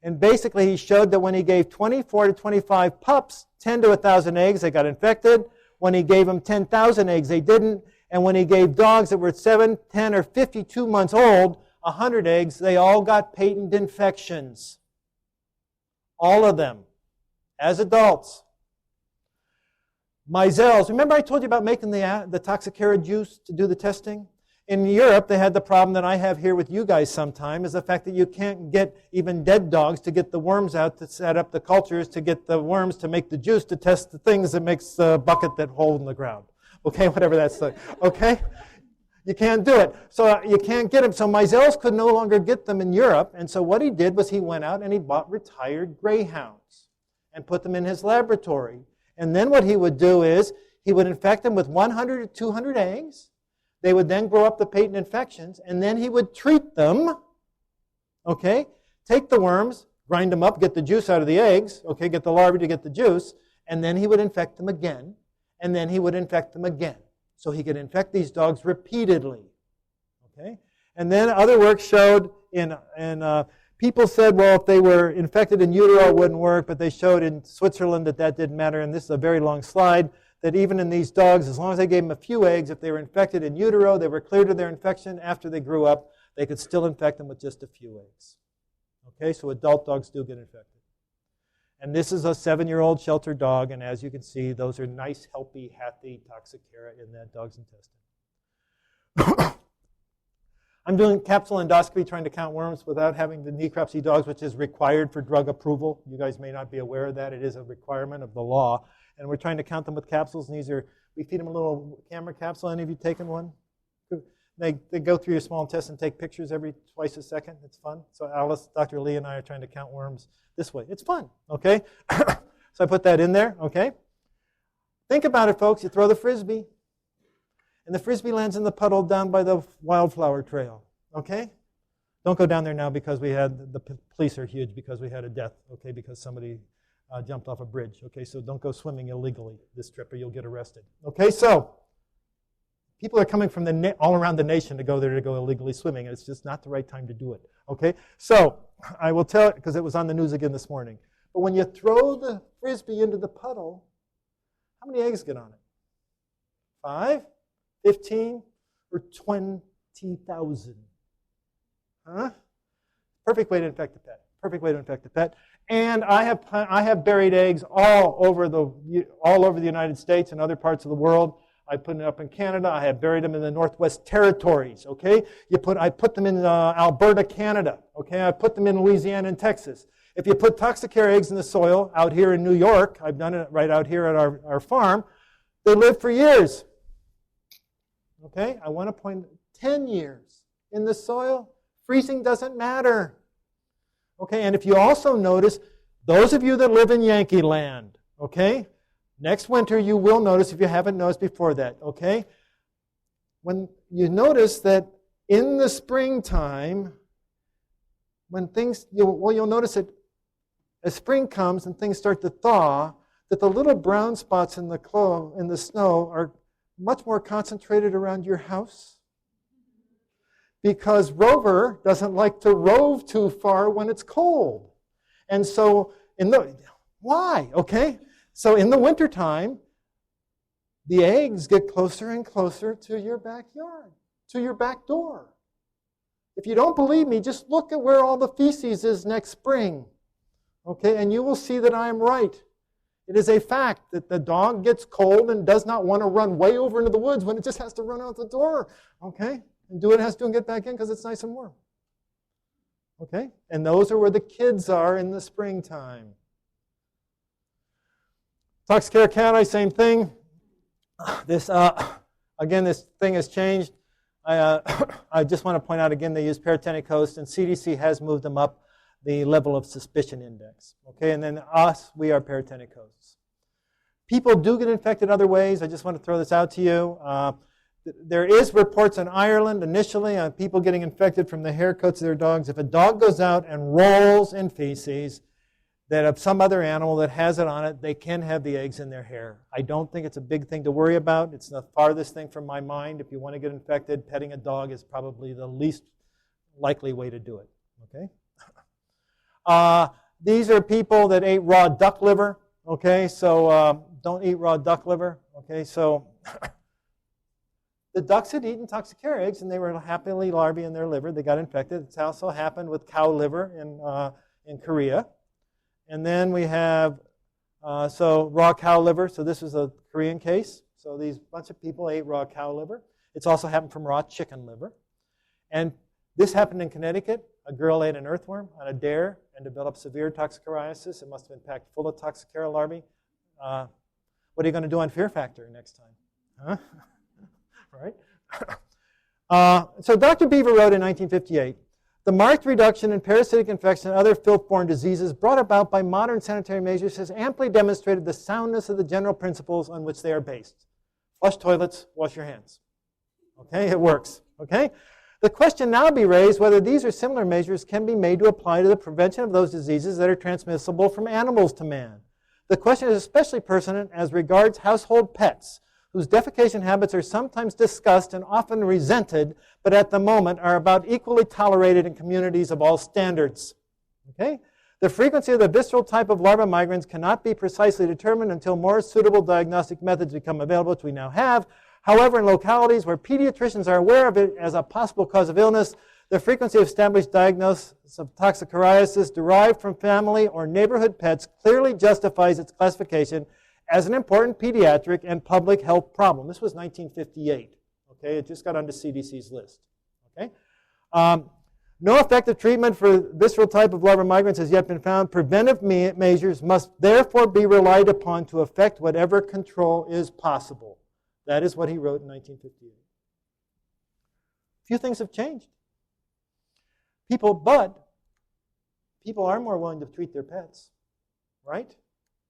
And basically, he showed that when he gave 24 to 25 pups 10 to 1,000 eggs, they got infected. When he gave them 10,000 eggs, they didn't. And when he gave dogs that were 7, 10, or 52 months old 100 eggs, they all got patent infections. All of them, as adults. Mizelles. Remember I told you about making the Toxacara juice to do the testing? In Europe, they had the problem that I have here with you guys sometime, is the fact that you can't get even dead dogs to get the worms out to set up the cultures, to get the worms to make the juice, to test the things that makes the bucket that hole in the ground. Okay, whatever that's like. Okay? You can't do it. So you can't get them. So Mizelles could no longer get them in Europe. And so what he did was he went out and he bought retired greyhounds and put them in his laboratory. And then what he would do is he would infect them with 100 to 200 eggs. They would then grow up the patent infections, and then he would treat them, okay, take the worms, grind them up, get the juice out of the eggs, okay, get the larvae to get the juice, and then he would infect them again, and then he would infect them again. So he could infect these dogs repeatedly, okay? And then other work showed people said, well, if they were infected in utero, it wouldn't work, but they showed in Switzerland that that didn't matter, and this is a very long slide, that even in these dogs, as long as they gave them a few eggs, if they were infected in utero, they were cleared of their infection. After they grew up, they could still infect them with just a few eggs. Okay, so adult dogs do get infected. And this is a 7-year-old shelter dog, and as you can see, those are nice, healthy, happy Toxacara in that dog's intestine. I'm doing capsule endoscopy, trying to count worms without having the necropsy dogs, which is required for drug approval. You guys may not be aware of that. It is a requirement of the law. And we're trying to count them with capsules, and we feed them a little camera capsule. Any of you taken one? They go through your small intestine and take pictures every twice a second. It's fun. So Alice, Dr. Lee, and I are trying to count worms this way. It's fun, okay? So I put that in there, okay? Think about it, folks. You throw the Frisbee, and the Frisbee lands in the puddle down by the wildflower trail, okay? Don't go down there now because the police are huge because we had a death, okay, because somebody jumped off a bridge. Okay, so don't go swimming illegally this trip or you'll get arrested. Okay, so people are coming from all around the nation to go there to go illegally swimming, and it's just not the right time to do it. Okay, so I will tell it because it was on the news again this morning. But when you throw the Frisbee into the puddle, how many eggs get on it? 5, 15, or 20,000? Huh? Perfect way to infect a pet. Perfect way to infect a pet. And I have buried eggs all over the United States and other parts of the world. I put them up in Canada. I have buried them in the Northwest Territories. Okay, I put them in Alberta, Canada. Okay, I put them in Louisiana and Texas. If you put Toxacara eggs in the soil out here in New York, I've done it right out here at our farm. They live for years. Okay, I want to point 10 years in the soil. Freezing doesn't matter. Okay, and if you also notice, those of you that live in Yankee land, okay, next winter you will notice, if you haven't noticed before that, okay, when you notice that in the springtime, when you'll notice that as spring comes and things start to thaw, that the little brown spots in the snow are much more concentrated around your house. Because Rover doesn't like to rove too far when it's cold. And so, why? Okay? So in the wintertime, the eggs get closer and closer to your backyard, to your back door. If you don't believe me, just look at where all the feces is next spring. Okay? And you will see that I am right. It is a fact that the dog gets cold and does not want to run way over into the woods when it just has to run out the door. Okay? And do what it has to do and get back in because it's nice and warm. Okay? And those are where the kids are in the springtime. Toxacara cati, same thing. Again, this thing has changed. I just want to point out again, they use paratenic hosts, and CDC has moved them up the level of suspicion index. Okay? And then we are paratenic hosts. People do get infected other ways. I just want to throw this out to you. There is reports in Ireland initially on people getting infected from the hair coats of their dogs. If a dog goes out and rolls in feces that of some other animal that has it on it, they can have the eggs in their hair. I don't think it's a big thing to worry about. It's the farthest thing from my mind. If you want to get infected, petting a dog is probably the least likely way to do it. Okay? These are people that ate raw duck liver. Okay, so don't eat raw duck liver. Okay, so the ducks had eaten Toxocara eggs, and they were happily larvae in their liver. They got infected. It's also happened with cow liver in Korea. And then we have, raw cow liver. So this was a Korean case. So these bunch of people ate raw cow liver. It's also happened from raw chicken liver. And this happened in Connecticut. A girl ate an earthworm on a dare and developed severe toxocariasis. It must have been packed full of Toxocara larvae. What are you going to do on Fear Factor next time? Huh? Right? So Dr. Beaver wrote in 1958, the marked reduction in parasitic infection and other filth-borne diseases brought about by modern sanitary measures has amply demonstrated the soundness of the general principles on which they are based. Flush toilets, wash your hands. Okay, it works. Okay? The question now be raised whether these or similar measures can be made to apply to the prevention of those diseases that are transmissible from animals to man. The question is especially pertinent as regards household pets, whose defecation habits are sometimes discussed and often resented, but at the moment are about equally tolerated in communities of all standards. Okay? The frequency of the visceral type of larva migrans cannot be precisely determined until more suitable diagnostic methods become available, which we now have. However, in localities where pediatricians are aware of it as a possible cause of illness, the frequency of established diagnosis of toxocariasis derived from family or neighborhood pets clearly justifies its classification as an important pediatric and public health problem. This was 1958. Okay, it just got onto CDC's list. Okay, no effective treatment for visceral type of larva migrans has yet been found. Preventive measures must therefore be relied upon to effect whatever control is possible. That is what he wrote in 1958. Few things have changed. People are more willing to treat their pets, right?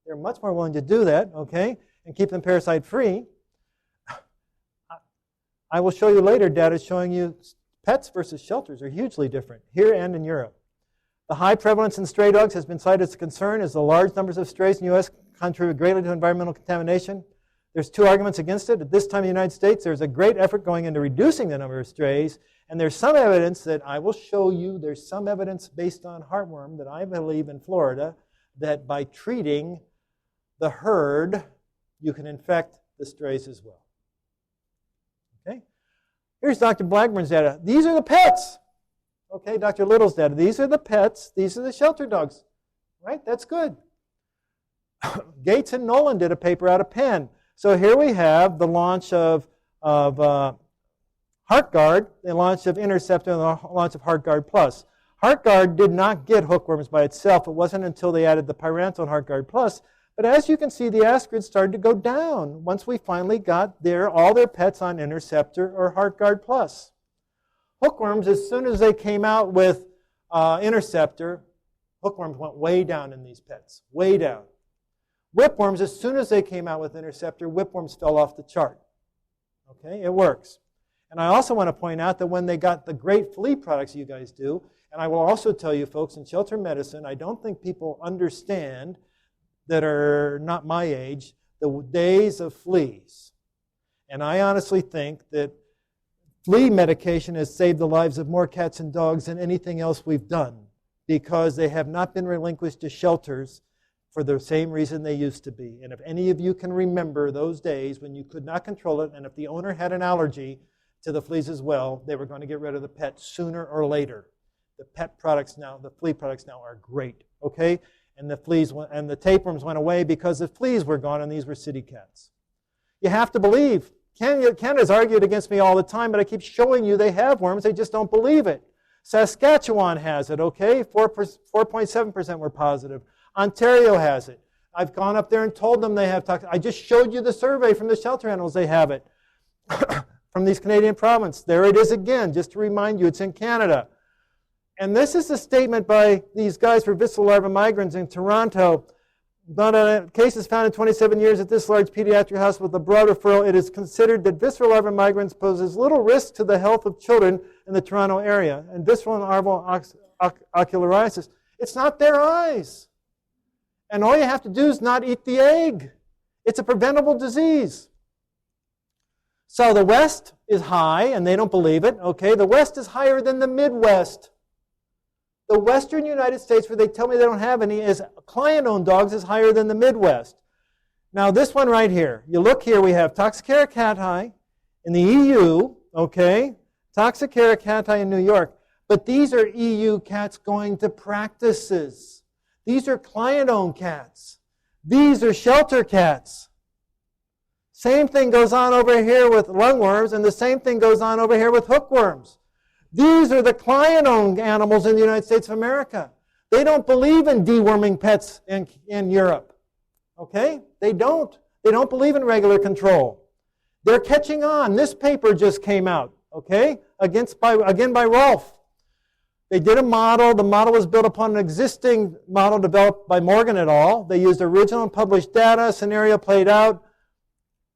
They're much more willing to do that, okay, and keep them parasite-free. I will show you later data showing you pets versus shelters are hugely different here and in Europe. The high prevalence in stray dogs has been cited as a concern as the large numbers of strays in the U.S. contribute greatly to environmental contamination. There's two arguments against it. At this time in the United States, there's a great effort going into reducing the number of strays, and there's some evidence that I will show you, there's some evidence based on heartworm that I believe in Florida that by treating the herd, you can infect the strays as well. Okay? Here's Dr. Blackburn's data. These are the pets. Okay, Dr. Little's data. These are the pets. These are the shelter dogs. Right? That's good. Gates and Nolan did a paper out of Penn. So here we have the launch of HeartGuard, the launch of Interceptor, and the launch of HeartGuard Plus. HeartGuard did not get hookworms by itself. It wasn't until they added the Pyrantel and HeartGuard Plus. But as you can see, the ascarids started to go down once we finally got all their pets on Interceptor or HeartGuard Plus. Hookworms, as soon as they came out with Interceptor, hookworms went way down in these pets, way down. Whipworms, as soon as they came out with Interceptor, whipworms fell off the chart. Okay, it works. And I also want to point out that when they got the great flea products you guys do, and I will also tell you folks, in shelter medicine, I don't think people understand that are not my age, the days of fleas. And I honestly think that flea medication has saved the lives of more cats and dogs than anything else we've done because they have not been relinquished to shelters for the same reason they used to be. And if any of you can remember those days when you could not control it, and if the owner had an allergy to the fleas as well, they were going to get rid of the pet sooner or later. The pet products now, the flea products now are great, okay? And the fleas and the tapeworms went away because the fleas were gone and these were city cats. You have to believe. Canada's argued against me all the time, but I keep showing you they have worms. They just don't believe it. Saskatchewan has it, okay? 4.7% were positive. Ontario has it. I've gone up there and told them they have toxin. I just showed you the survey from the shelter animals. They have it. From these Canadian provinces. There it is again, just to remind you, it's in Canada. And this is a statement by these guys for visceral larva migrans in Toronto. Cases found in 27 years at this large pediatric hospital with a broad referral. It is considered that visceral larva migrans poses little risk to the health of children in the Toronto area. And visceral and larval ocularitis, it's not their eyes. And all you have to do is not eat the egg. It's a preventable disease. So the West is high, and they don't believe it. Okay, the West is higher than the Midwest. The Western United States, where they tell me they don't have any, is client-owned dogs is higher than the Midwest. Now this one right here, you look here, we have Toxocara cati in the EU, okay, Toxocara cati in New York, but these are EU cats going to practices. These are client-owned cats. These are shelter cats. Same thing goes on over here with lungworms, and the same thing goes on over here with hookworms. These are the client-owned animals in the United States of America. They don't believe in deworming pets in Europe. Okay? They don't. They don't believe in regular control. They're catching on. This paper just came out, okay? Again by Rolf. They did a model. The model was built upon an existing model developed by Morgan et al. They used original and published data, scenario played out.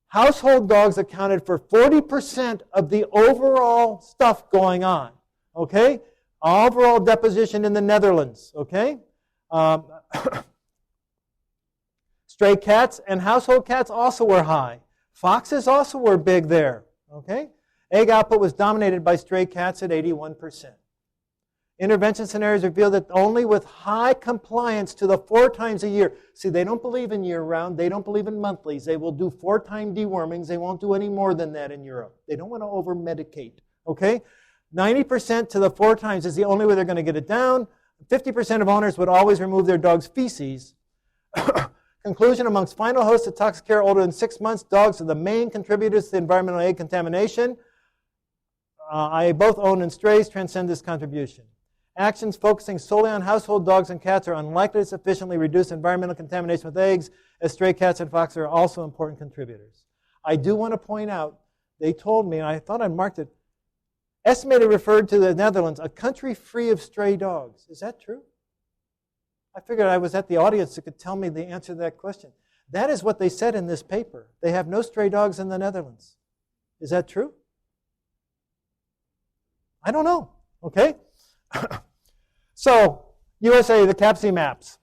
Household dogs accounted for 40% of the overall stuff going on, okay? Overall deposition in the Netherlands, okay? Stray cats and household cats also were high. Foxes also were big there, okay? Egg output was dominated by stray cats at 81%. Intervention scenarios reveal that only with high compliance to the 4 times a year. See, they don't believe in year-round. They don't believe in monthlies. They will do 4-time dewormings. They won't do any more than that in Europe. They don't want to over-medicate, okay? 90% to the 4 times is the only way they're going to get it down. 50% of owners would always remove their dog's feces. Conclusion, amongst final hosts of Toxocara older than 6 months, dogs are the main contributors to environmental egg contamination. Both owned and strays transcend this contribution. Actions focusing solely on household dogs and cats are unlikely to sufficiently reduce environmental contamination with eggs, as stray cats and foxes are also important contributors. I do want to point out, they told me, and I thought I marked it, estimated referred to the Netherlands, a country free of stray dogs. Is that true? I figured I was at the audience that could tell me the answer to that question. That is what they said in this paper. They have no stray dogs in the Netherlands. Is that true? I don't know, okay? So, USA, the CAPC maps.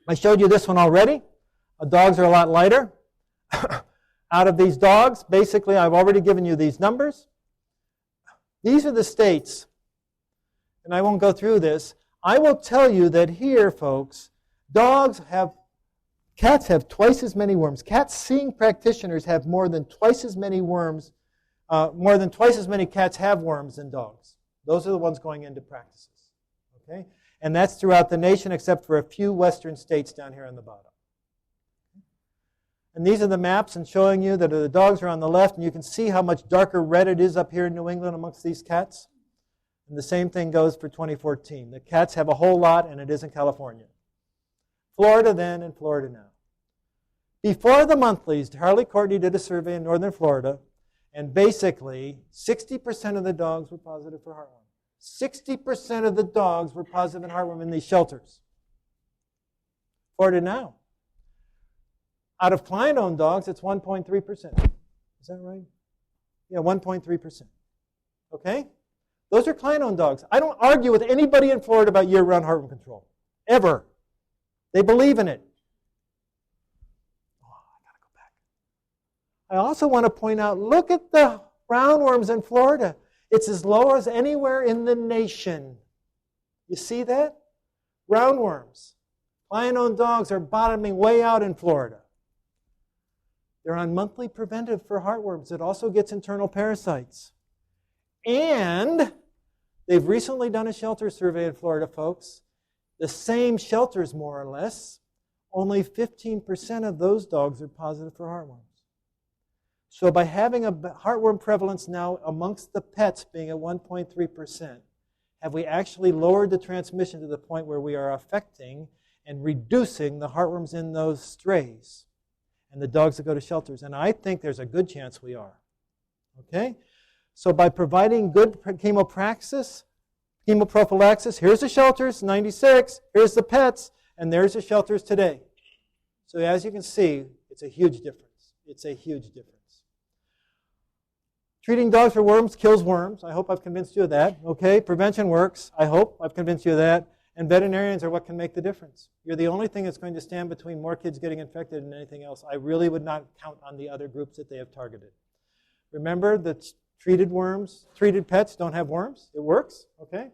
I showed you this one already. Dogs are a lot lighter. Out of these dogs, basically, I've already given you these numbers. These are the states. And I won't go through this. I will tell you that here, folks, cats have twice as many worms. Cat-seeing practitioners have more than twice as many worms, more than twice as many cats have worms than dogs. Those are the ones going into practices. Okay? And that's throughout the nation except for a few western states down here on the bottom. And these are the maps and showing you that the dogs are on the left, and you can see how much darker red it is up here in New England amongst these cats. And the same thing goes for 2014. The cats have a whole lot, and it is in California. Florida then and Florida now. Before the monthlies, Harley Courtney did a survey in northern Florida, and basically 60% of the dogs were positive for heartworm. 60% of the dogs were positive in heartworm in these shelters. Florida now. Out of client-owned dogs, it's 1.3%. Is that right? Yeah, 1.3%. Okay? Those are client-owned dogs. I don't argue with anybody in Florida about year-round heartworm control. Ever. They believe in it. Oh, I got to go back. I also want to point out, look at the roundworms in Florida. It's as low as anywhere in the nation. You see that? Roundworms. Client-owned dogs are bottoming way out in Florida. They're on monthly preventive for heartworms. It also gets internal parasites. And they've recently done a shelter survey in Florida, folks. The same shelters, more or less. Only 15% of those dogs are positive for heartworms. So by having a heartworm prevalence now amongst the pets being at 1.3%, have we actually lowered the transmission to the point where we are affecting and reducing the heartworms in those strays and the dogs that go to shelters? And I think there's a good chance we are. Okay? So by providing good chemoprophylaxis, here's the shelters, 96, here's the pets, and there's the shelters today. So as you can see, it's a huge difference. It's a huge difference. Treating dogs for worms kills worms. I hope I've convinced you of that. Okay, prevention works. I hope I've convinced you of that. And veterinarians are what can make the difference. You're the only thing that's going to stand between more kids getting infected than anything else. I really would not count on the other groups that they have targeted. Remember that treated worms, treated pets don't have worms. It works, okay?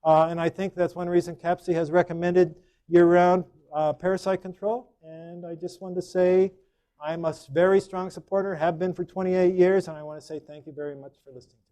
And I think that's one reason CAPC has recommended year-round parasite control. And I just wanted to say I'm a very strong supporter, have been for 28 years, and I want to say thank you very much for listening to me.